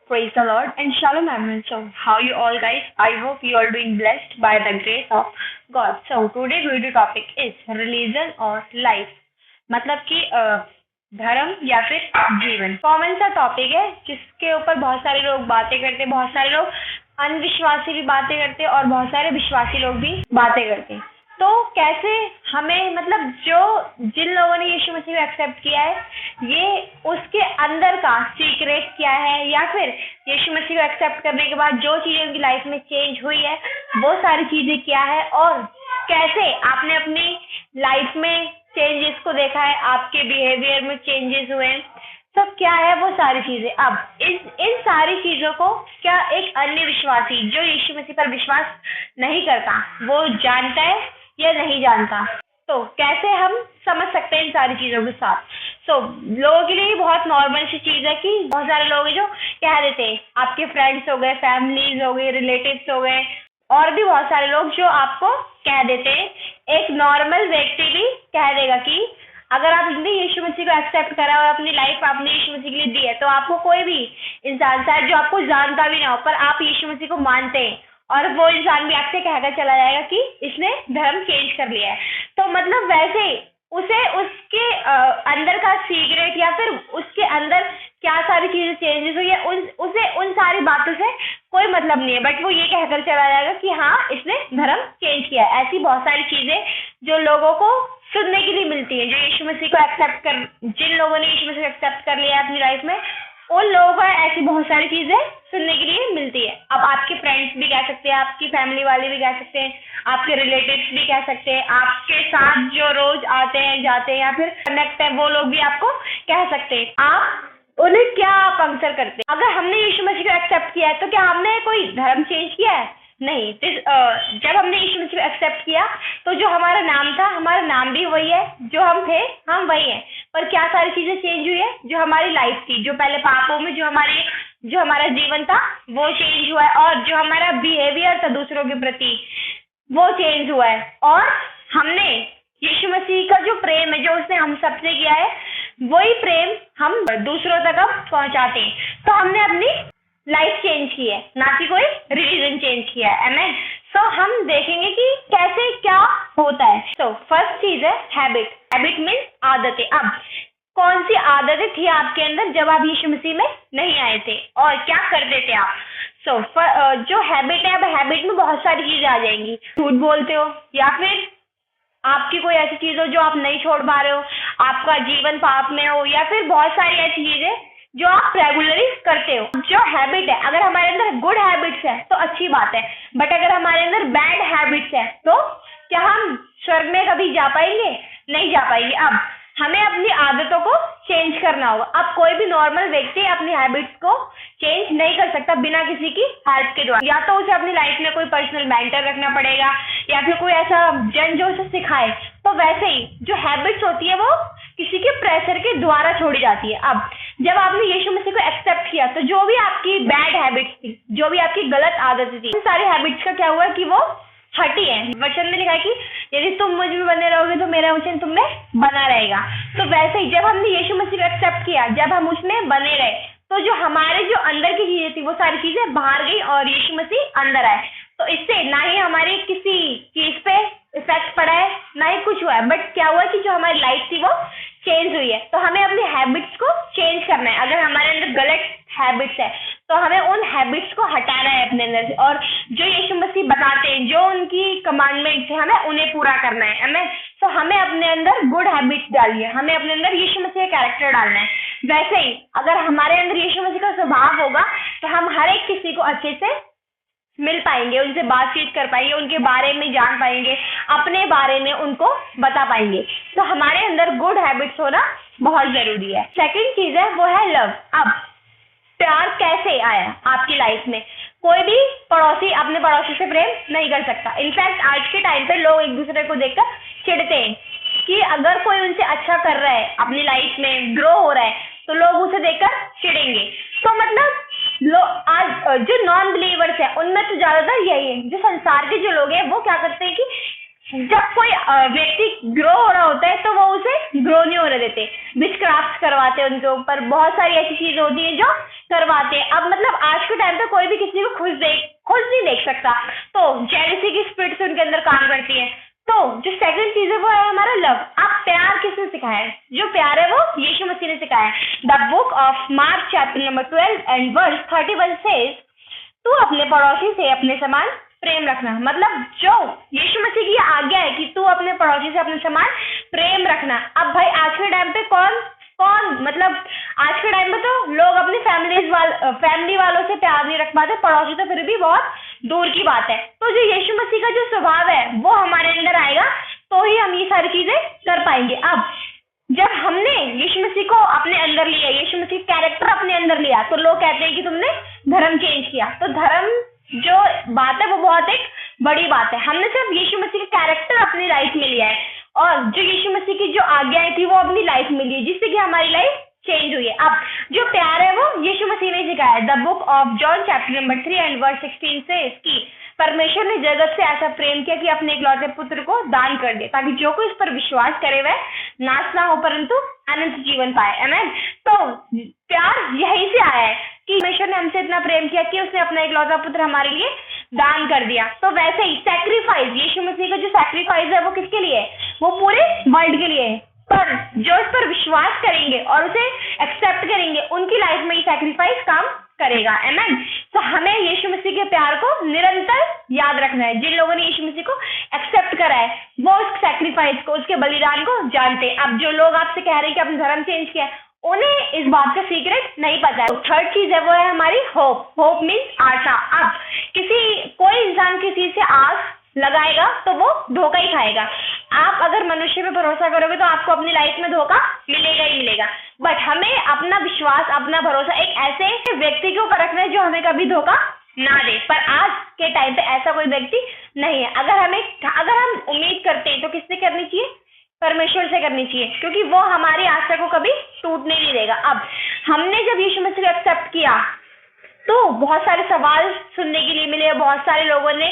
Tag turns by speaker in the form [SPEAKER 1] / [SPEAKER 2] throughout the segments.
[SPEAKER 1] Praise the Lord and Shalom everyone. So, how you all guys? I hope you are doing blessed by the grace of God. So, today's video topic is religion or life. मतलब कि धर्म या फिर जीवन। Common सा topic है जिसके ऊपर बहुत सारे लोग बातें करते हैं, बहुत सारे लोग अनविश्वासी भी बातें करते हैं और बहुत सारे विश्वासी लोग भी बातें करते हैं। तो कैसे हमें मतलब जिन लोगों ने यीशु मसीह को एक्सेप्ट किया है, ये उसके अंदर का सीक्रेट क्या है, या फिर यीशु मसीह को एक्सेप्ट करने के बाद जो चीजें उनकी लाइफ में चेंज हुई है वो सारी चीजें क्या है, और कैसे आपने अपनी लाइफ में चेंजेस को देखा है, आपके बिहेवियर में चेंजेस हुए हैं, तो क्या है वो सारी चीजें। अब इन सारी चीजों को क्या एक अन्य विश्वासी जो यीशु मसीह पर विश्वास नहीं करता वो जानता है या नहीं जानता, तो कैसे हम समझ सकते हैं इन सारी चीजों के साथ। लोगों के लिए बहुत नॉर्मल सी चीज है कि बहुत सारे लोग जो कह देते हैं, आपके फ्रेंड्स हो गए, फैमिलीज हो गए, रिलेटिव्स हो गए, और भी बहुत सारे लोग जो आपको कह देते हैं। एक नॉर्मल व्यक्ति भी कह देगा कि अगर आपने यीशु मसीह को एक्सेप्ट करा और अपनी लाइफ आपने यीशु मसीह के लिए दी है, तो आपको कोई भी इंसान शायद जो आपको जानता भी ना हो, पर आप यीशु मसीह को मानते हैं, और वो इंसान भी आपसे कहकर चला जाएगा कि इसने धर्म चेंज कर लिया है। तो मतलब वैसे उसे उसके अंदर का सीक्रेट या फिर उसके अंदर क्या सारी चीजें चेंजेस हुई है, उसे उन सारी बातों से कोई मतलब नहीं है, बट वो ये कहकर चला जाएगा कि हाँ इसने धर्म चेंज किया है। ऐसी बहुत सारी चीजें जो लोगों को सुनने के लिए मिलती है, जो यीशु मसीह को जिन लोगों ने यीशु मसीह को एक्सेप्ट कर लिया अपनी लाइफ में, उन लोगों को ऐसी बहुत सारी चीजें सुनने के लिए मिलती है। अब आपके फ्रेंड्स भी कह सकते हैं, आपकी फैमिली वाले भी कह सकते हैं, आपके रिलेटिव्स भी कह सकते हैं, आपके साथ जो रोज आते हैं जाते हैं या फिर कनेक्ट है वो लोग भी आपको कह सकते हैं। आप उन्हें क्या आप आंसर करते हैं? अगर हमने यीशु मसीह को एक्सेप्ट किया है तो क्या हमने कोई धर्म चेंज किया है? नहीं। जब हमने यीशु मसीह को एक्सेप्ट किया तो जो हमारा नाम था, हमारा नाम भी वही है, जो हम थे हम वही हैं, पर क्या सारी चीजें चेंज हुई है? जो हमारी लाइफ थी, जो पहले पापों में जो हमारा जीवन था वो चेंज हुआ है, और जो हमारा बिहेवियर था दूसरों के प्रति वो चेंज हुआ है, और हमने यीशु मसीह का जो प्रेम है जो उसने हम सबसे किया है, वही प्रेम हम दूसरों तक अब पहुंचाते हैं। तो हमने अपनी लाइफ चेंज की है, ना कि कोई रिलीजन चेंज किया है। आमेन। हम देखेंगे कि कैसे क्या होता है। फर्स्ट चीज है हैबिट। हैबिट मीन्स आदतें। अब कौन सी आदतें थी आपके अंदर जब आप यीशु मसीह में नहीं आए थे, और क्या करते थे आप? जो हैबिट है, अब हैबिट में बहुत सारी चीजें आ जाएंगी। झूठ बोलते हो, या फिर आपकी कोई ऐसी चीज हो जो आप नहीं छोड़ पा रहे हो, आपका जीवन पाप में हो, या फिर बहुत सारी ऐसी चीजें जो आप रेगुलरली करते हो। जो हैबिट है, अगर हमारे अंदर गुड हैबिट्स है तो अच्छी बात है, बट अगर हमारे अंदर बैड हैबिट्स है तो क्या हम स्वर्ग में कभी जा पाएंगे? नहीं जा पाएंगे। अब हमें अपनी आदतों को चेंज करना होगा। अब कोई भी नॉर्मल व्यक्ति अपनी हैबिट्स को चेंज नहीं कर सकता बिना किसी की हेल्प के द्वारा। या तो उसे अपनी लाइफ में कोई पर्सनल मेंटर रखना पड़ेगा, या फिर कोई ऐसा जन जो उसे सिखाए। तो वैसे ही जो हैबिट्स होती है वो किसी के प्रेशर के द्वारा छोड़ी जाती है। अब जब आपने यीशु मसीह को एक्सेप्ट किया तो जो भी आपकी बैड हैबिट्स थी, जो भी आपकी गलत आदतें थी, उन सारी हैबिट्स का क्या हुआ कि वो हटी है। वचन में लिखा है कि यदि तुम मुझ में बने रहोगे तो मेरा वचन तुम में बना रहेगा। तो वैसे ही जब हमने यीशु मसीह को एक्सेप्ट किया, जब हम उसमें बने रहे, तो जो हमारे जो अंदर की चीजें थी वो सारी चीजें बाहर गई और यीशु मसीह अंदर आए। तो इससे ना ही हमारी किसी चीज पे इफेक्ट पड़ा है, ना ही कुछ हुआ है, बट क्या हुआ कि जो हमारी लाइफ थी वो चेंज हुई है। तो हमें अपनी हैबिट्स को चेंज करना है। अगर हमारे अंदर गलत हैबिट्स है तो हमें उन हैबिट्स को हटाना है अपने अंदर से, और जो यीशु मसीह बताते हैं, जो उनकी कमांडमेंट्स है, हमें उन्हें पूरा करना है। हमें अपने अंदर गुड हैबिट्स डालनी है, हमें अपने अंदर यीशु मसीह का कैरेक्टर डालना है। वैसे ही अगर हमारे अंदर यीशु मसीह का स्वभाव होगा तो हम हर एक किसी को अच्छे से मिल पाएंगे, उनसे बातचीत कर पाएंगे, उनके बारे में जान पाएंगे, अपने बारे में उनको बता पाएंगे। तो हमारे अंदर गुड हैबिट्स होना बहुत जरूरी है। सेकंड चीज है वो है लव। अब प्यार कैसे आया आपकी लाइफ में? कोई भी पड़ोसी अपने पड़ोसी से प्रेम नहीं कर सकता। इनफैक्ट आज के टाइम पे लोग एक दूसरे को देखकर चिढ़ते हैं कि अगर कोई उनसे अच्छा कर रहा है, अपनी लाइफ में ग्रो हो रहा है, तो लोग उसे देखकर चिढ़ेंगे। तो मतलब आज जो नॉन बिलीवर्स है उनमें तो ज्यादातर यही है। जो संसार के जो लोग हैं वो क्या करते हैं कि जब कोई व्यक्ति ग्रो हो रहा होता है तो वो उसे ग्रो नहीं होने देते, विचक्राफ्ट करवाते हैं उनके ऊपर, बहुत सारी ऐसी चीजें होती है जो करवाते हैं। अब मतलब को खुद नहीं देख सकता, तो जेलसी की स्पिरिट से उनके अंदर काम करती है। तो जो सेकंड चीज है वो है हमारा लव। आप प्यार किसने सिखाया है? जो प्यार है वो यीशु मसीह ने सिखाया है। The book of Mark chapter number 12 and verse 31 says, तू अपने पड़ोसी से अपने समान प्रेम रखना। मतलब जो यीशु मसीह की आज्ञा है कि तू अपने पड़ोसी से अपने समान प्रेम रखना। अब भाई आज के टाइम पे कौन मतलब आज के टाइम पे तो लोग अपनी फैमिली वालों से प्यार नहीं रख पाते, पड़ोसी तो फिर भी बहुत दूर की बात है। तो जो यीशु मसीह का जो स्वभाव है वो हमारे अंदर आएगा तो ही हम ये सारी चीजें कर पाएंगे। अब जब हमने यीशु मसीह को अपने अंदर लिया, यीशु मसीह कैरेक्टर अपने अंदर लिया, तो लोग कहते हैं कि तुमने धर्म चेंज किया। तो धर्म जो बात है वो बहुत एक बड़ी बात है। हमने सिर्फ यीशु मसीह का कैरेक्टर अपनी लाइफ में लिया है और जो यीशु मसीह की जो आज्ञाएं थी वो अपनी लाइफ में ली, जिससे कि हमारी लाइफ चेंज हुई है। अब जो प्यार है वो यीशु मसीह ने सिखाया है। The book of John chapter number 3 and verse 16 से इसकी परमेश्वर ने जगत से ऐसा प्रेम किया कि अपने इकलौते पुत्र को दान कर दिया, ताकि जो कोई इस पर विश्वास करे वह नाश ना हो परंतु अनंत जीवन पाए। आमीन। तो प्यार यहीं से आया है कि परमेश्वर ने हमसे इतना प्रेम किया कि उसने अपना इकलौता पुत्र हमारे लिए दान कर दिया। तो वैसे ही सैक्रिफाइस, यीशु मसीह का जो सैक्रिफाइस है वो किसके लिए है? वो पूरे वर्ल्ड के लिए है। पर जो इस पर विश्वास करेंगे और उसे एक्सेप्ट करेंगे उनकी लाइफ में ये सैक्रिफाइस काम करेगा। आमीन। तो हमें यीशु मसीह के प्यार को निरंतर याद रखना है। जिन लोगों ने यीशु मसीह को एक्सेप्ट करा है वो उस सैक्रिफाइस को, उसके बलिदान को जानते हैं। अब जो लोग आपसे कह रहे हैं कि आपने धर्म चेंज किया, उन्हें इस बात का सीक्रेट नहीं पता है। थर्ड चीज है वो है हमारी होप। होप मीन्स आशा। अब कोई इंसान किसी से आस लगाएगा तो वो धोखा ही खाएगा। आप अगर मनुष्य पे भरोसा करोगे तो आपको अपनी लाइफ में धोखा मिलेगा ही मिलेगा। बट हमें अपना विश्वास, अपना भरोसा एक ऐसे व्यक्ति के ऊपर रखना है जो हमें कभी धोखा ना दे। पर आज के टाइम पे ऐसा कोई व्यक्ति नहीं है। अगर हम उम्मीद करते हैं तो किससे करनी चाहिए? परमेश्वर से करनी चाहिए, क्योंकि वो हमारी आशा को कभी टूटने नहीं देगा। अब हमने जब यीशु मसीह को एक्सेप्ट किया तो बहुत सारे सवाल सुनने के लिए मिले, बहुत सारे लोगों ने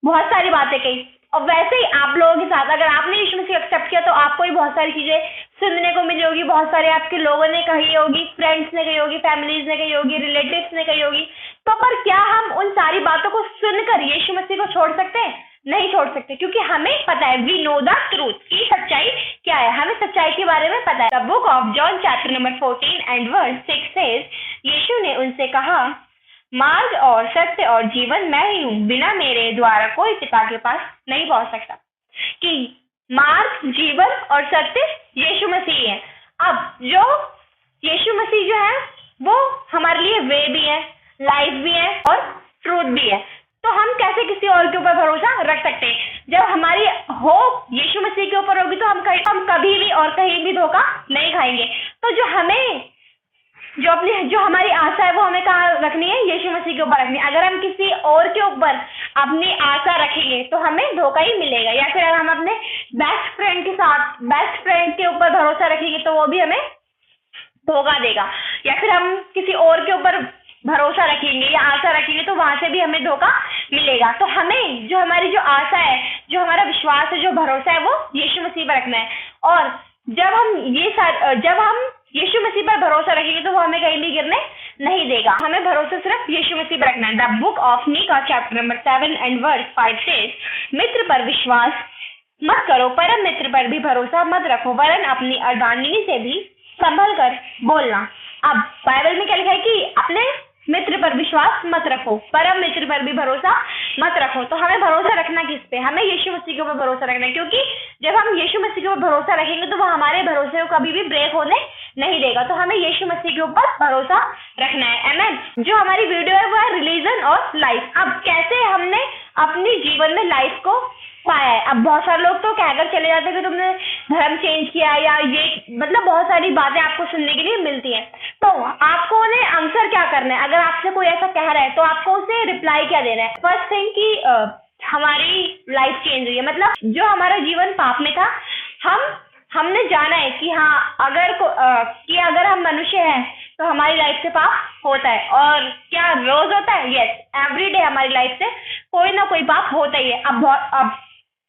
[SPEAKER 1] बहुत सारी बातें कही। और वैसे ही आप लोगों के साथ अगर आपने यीशु मसीह को एक्सेप्ट किया तो आपको भी बहुत सारी चीजें सुनने को मिली होगी, बहुत सारे आपके लोगों ने कही होगी, फ्रेंड्स ने कही होगी, फैमिलीज ने कही होगी, रिलेटिव्स ने कही होगी। तो पर क्या हम उन सारी बातों को सुनकर यीशु मसीह को छोड़ सकते हैं? नहीं छोड़ सकते, क्योंकि हमें पता है, वी नो द ट्रूथ, की सच्चाई क्या है। हमें सच्चाई के बारे में पता है। The book of John chapter number 14 and verse 6 says, यीशु ने उनसे कहा, मार्ग और सत्य और जीवन मैं ही हूँ, बिना मेरे द्वारा कोई पिता के पास नहीं पहुंच सकता। कि मार्ग, जीवन और सत्य यीशु मसीह है। अब जो यीशु मसीह जो है वो हमारे लिए वे भी है, लाइफ भी है और ट्रूथ भी है। तो हम कैसे किसी और के ऊपर भरोसा रख सकते हैं? जब हमारी होप यीशु मसीह के ऊपर होगी तो हम कभी भी और कहीं भी धोखा नहीं खाएंगे। तो जो हमारी आशा है वो हमें कहाँ रखनी है? यीशु मसीह के ऊपर रखनी है। अगर हम किसी और के ऊपर अपनी आशा रखेंगे तो हमें धोखा ही मिलेगा। या फिर अगर हम अपने बेस्ट फ्रेंड के ऊपर भरोसा रखेंगे तो वो भी हमें धोखा देगा। या फिर हम किसी और के ऊपर भरोसा रखेंगे या आशा रखेंगे तो वहां से भी हमें धोखा मिलेगा। तो हमें हमारी जो आशा है, जो हमारा विश्वास है, जो भरोसा है वो यीशु मसीह पर रखना है। और जब हम यीशु मसीह पर भरोसा रखेंगे तो वो हमें कहीं भी गिरने नहीं देगा। हमें भरोसा सिर्फ यीशु मसीह पर रखना है। The book of Micah chapter number 7 and verse 5 says, मित्र पर विश्वास मत करो, परम मित्र पर भी भरोसा मत रखो, वरन अपनी अर्धांगिनी से भी संभल कर बोलना। अब बाइबल में क्या लिखा है कि अपने मित्र पर विश्वास मत रखो, परम मित्र पर भी भरोसा मत रखो। तो हमें भरोसा रखना किस पे? हमें यीशु मसीह के ऊपर भरोसा रखना है, क्योंकि जब हम यीशु मसीह के ऊपर भरोसा रखेंगे तो वो हमारे भरोसे को कभी भी ब्रेक होने नहीं देगा। तो हमें यीशु मसीह के ऊपर भरोसा रखना है। आमीन। जो हमारी वीडियो है वो है रिलीजन और लाइफ। अब कैसे हमने अपनी जीवन में लाइफ को पाया है? अब बहुत सारे लोग तो कहकर चले जाते हैं कि तुमने धर्म चेंज किया, या ये मतलब बहुत सारी बातें आपको सुनने के लिए मिलती हैं। तो आपको उन्हें आंसर क्या करना है? अगर आपसे कोई ऐसा कह रहा है तो आपको उसे रिप्लाई क्या देना है? फर्स्ट थिंग कि हमारी लाइफ चेंज हुई है, मतलब जो हमारा जीवन पाप में था, हमने जाना है कि हाँ, अगर हम मनुष्य हैं तो हमारी लाइफ से पाप होता है। और क्या रोज होता है? यस, एवरीडे हमारी लाइफ से कोई ना कोई पाप होता ही है। अब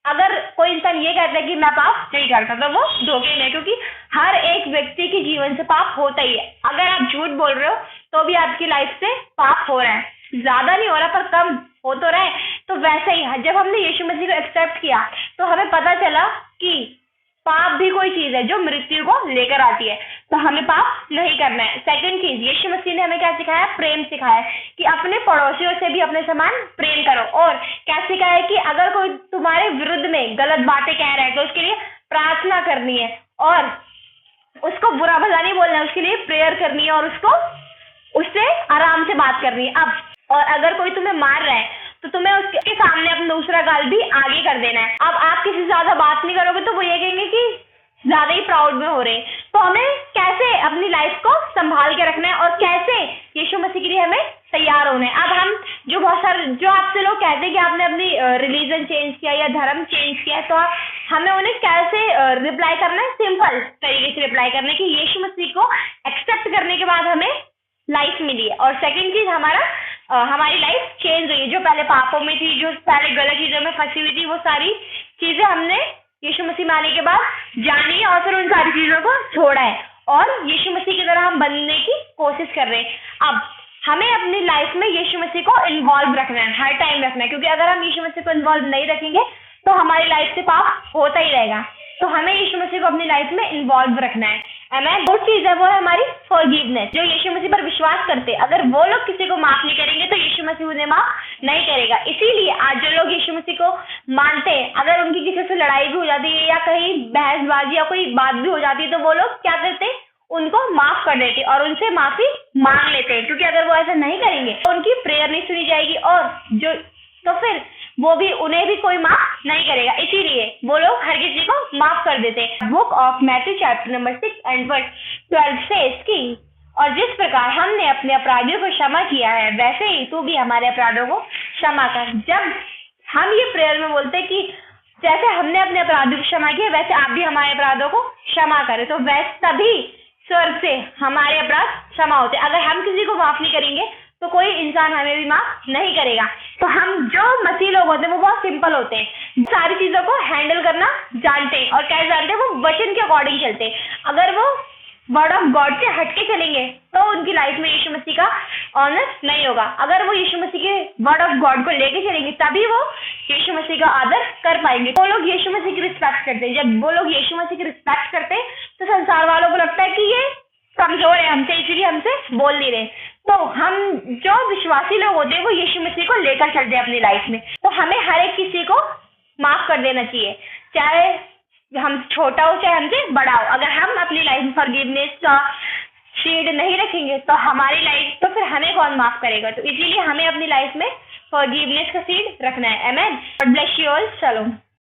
[SPEAKER 1] अगर कोई इंसान ये कहता है कि मैं पाप नहीं करता तो वो धोखे में, क्योंकि हर एक व्यक्ति के जीवन से पाप होता ही है। अगर आप झूठ बोल रहे हो तो भी आपकी लाइफ से पाप हो रहा है। ज्यादा नहीं हो रहा पर कम हो तो रहा है। तो वैसे ही जब हमने यीशु मसीह को एक्सेप्ट किया तो हमें पता चला कि पाप भी कोई चीज है जो मृत्यु को लेकर आती है, तो हमें पाप नहीं करना है। सेकंड चीज, यीशु मसीह ने हमें क्या सिखाया? प्रेम सिखाया है कि अपने पड़ोसियों से भी अपने समान प्रेम करो। और क्या सिखाया है कि अगर कोई तुम्हारे विरुद्ध में गलत बातें कह रहा है तो उसके लिए प्रार्थना करनी है और उसको बुरा भला नहीं बोलना है, उसके लिए प्रेयर करनी है और उससे आराम से बात करनी है। अब और अगर कोई तुम्हें मार रहा है तो तुम्हें उसके सामने अपना दूसरा गाल भी आगे कर देना है। अब आप किसी से ज्यादा बात नहीं करोगे तो वो ये कहेंगे कि ज्यादा ही प्राउड में हो रहे हैं। तो हमें कैसे अपनी लाइफ को संभाल के रखना है और कैसे यीशु मसीह के लिए हमें तैयार होना है। अब हम जो आपसे लोग कहते हैं कि आपने अपनी रिलीजन चेंज किया या धर्म चेंज किया, तो हमें उन्हें कैसे रिप्लाई करना है? सिंपल तरीके से रिप्लाई करना है कि यीशु मसीह को एक्सेप्ट करने के बाद हमें लाइफ मिली है और सेकंड चीज हमारी लाइफ चेंज हुई है। जो पहले पापों में थी, जो पहले गलत चीजों में फंसी हुई थी, वो सारी चीजें हमने यीशु मसीह में आने के बाद जानी है और फिर उन सारी चीजों को छोड़ा है और यीशु मसीह की तरह हम बनने की कोशिश कर रहे हैं। अब हमें अपनी लाइफ में यीशु मसीह को इन्वॉल्व रखना है, हर टाइम रखना है, क्योंकि अगर हम यीशु मसीह को इन्वॉल्व नहीं रखेंगे तो हमारी लाइफ से पाप होता ही रहेगा। तो हमें यीशु मसीह को अपनी लाइफ में इन्वॉल्व रखना है। आमीन। दो चीज है, वो है हमारी फॉरगिवनेस। जो यीशु मसीह पर विश्वास करते, अगर वो लोग किसी को माफ नहीं करेंगे तो यीशु मसीह उन्हें माफ नहीं करेगा। इसीलिए आज जो लोग यीशु मसीह को मानते हैं, अगर उनकी किसी से लड़ाई भी हो जाती है या कहीं बहसबाजी या कोई बात भी हो जाती है तो वो लोग क्या करते हैं? उनको माफ कर देते और उनसे माफी मांग लेते हैं, क्योंकि अगर वो ऐसा नहीं करेंगे तो उनकी प्रेयर नहीं सुनी जाएगी और तो फिर उन्हें भी कोई माफ नहीं करेगा। इसीलिए वो लोग हर किसी को माफ कर देते हैं। Book of Matthew chapter number 6 and verse 12 says कि और जिस प्रकार हमने अपने अपराधियों को क्षमा किया है वैसे ही तू भी हमारे अपराधों को क्षमा कर। जब हम ये प्रेयर में बोलते हैं कि जैसे हमने अपने अपराधों को क्षमा किया वैसे आप भी हमारे अपराधों को क्षमा करें, तो वैसे तभी स्वर्ग से हमारे अपराध क्षमा होते। अगर हम किसी को माफ नहीं करेंगे तो कोई इंसान हमें भी माफ नहीं करेगा। तो हम जो मसीह लोग होते हैं वो बहुत सिंपल होते हैं, सारी चीजों को हैंडल करना जानते हैं और कैसे जानते हैं? वो वचन के अकॉर्डिंग चलते हैं। अगर वो वर्ड ऑफ गॉड से हटके चलेंगे तो उनकी लाइफ में यीशु मसीह का ऑनर नहीं होगा। अगर वो यीशु मसीह के वर्ड ऑफ गॉड को लेके चलेंगे तभी वो यीशु मसीह का आदर कर पाएंगे। वो लोग यीशु मसीह की रिस्पेक्ट करते हैं। जब वो लोग यीशु मसीह की रिस्पेक्ट करते हैं तो संसार वालों को लगता है कि ये कमजोर है हमसे, इसीलिए हमसे बोल नहीं रहे। तो हम जो विश्वासी लोग होते हैं वो यीशु मसीह को लेकर चलते हैं अपनी लाइफ में। तो हमें हर एक किसी को माफ कर देना चाहिए, चाहे हम छोटा हो चाहे हमसे बड़ा हो। अगर हम अपनी लाइफ में फॉरगिवनेस का सीड नहीं रखेंगे तो हमारी लाइफ, तो फिर हमें कौन माफ करेगा? तो इसीलिए हमें अपनी लाइफ में फॉरगिवनेस का सीड रखना है। आमीन। God bless you all. चलो।